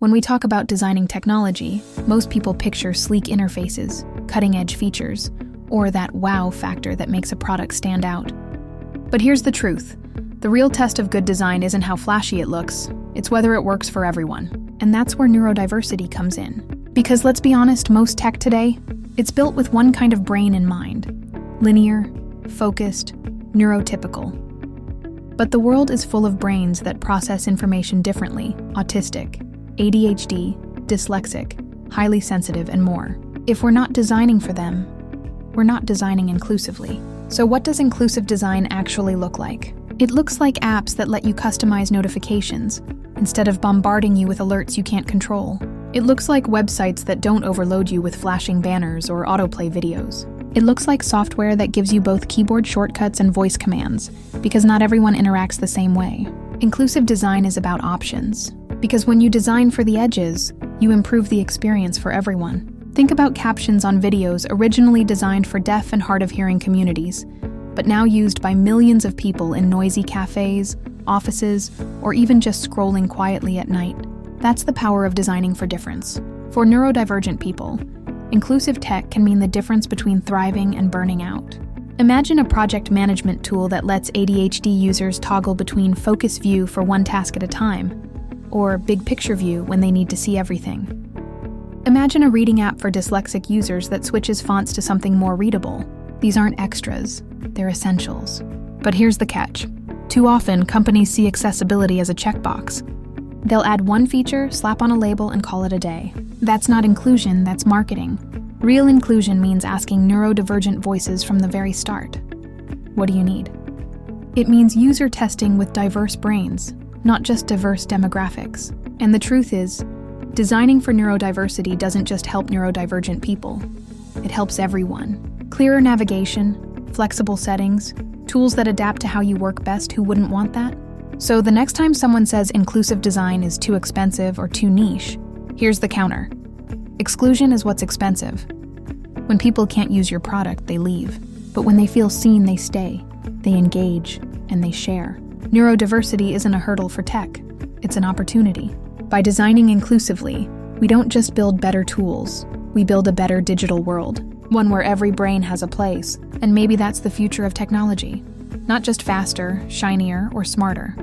When we talk about designing technology, most people picture sleek interfaces, cutting-edge features, or that wow factor that makes a product stand out. But here's the truth. The real test of good design isn't how flashy it looks, it's whether it works for everyone. And that's where neurodiversity comes in. Because let's be honest, most tech today, it's built with one kind of brain in mind. Linear, focused, neurotypical. But the world is full of brains that process information differently: autistic, ADHD, dyslexic, highly sensitive, and more. If we're not designing for them, we're not designing inclusively. So what does inclusive design actually look like? It looks like apps that let you customize notifications instead of bombarding you with alerts you can't control. It looks like websites that don't overload you with flashing banners or autoplay videos. It looks like software that gives you both keyboard shortcuts and voice commands, because not everyone interacts the same way. Inclusive design is about options, because when you design for the edges, you improve the experience for everyone. Think about captions on videos originally designed for deaf and hard-of-hearing communities, but now used by millions of people in noisy cafes, offices, or even just scrolling quietly at night. That's the power of designing for difference. For neurodivergent people, inclusive tech can mean the difference between thriving and burning out. Imagine a project management tool that lets ADHD users toggle between focus view for one task at a time, or big picture view when they need to see everything. Imagine a reading app for dyslexic users that switches fonts to something more readable. These aren't extras, they're essentials. But here's the catch. Too often, companies see accessibility as a checkbox. They'll add one feature, slap on a label, and call it a day. That's not inclusion, that's marketing. Real inclusion means asking neurodivergent voices from the very start. What do you need? It means user testing with diverse brains, not just diverse demographics. And the truth is, designing for neurodiversity doesn't just help neurodivergent people. It helps everyone. Clearer navigation, flexible settings, tools that adapt to how you work best. Who wouldn't want that? So the next time someone says inclusive design is too expensive or too niche, here's the counter. Exclusion is what's expensive. When people can't use your product, they leave. But when they feel seen, they stay, they engage, and they share. Neurodiversity isn't a hurdle for tech, it's an opportunity. By designing inclusively, we don't just build better tools, we build a better digital world, one where every brain has a place, and maybe that's the future of technology. Not just faster, shinier, or smarter,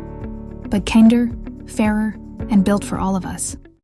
but kinder, fairer, and built for all of us.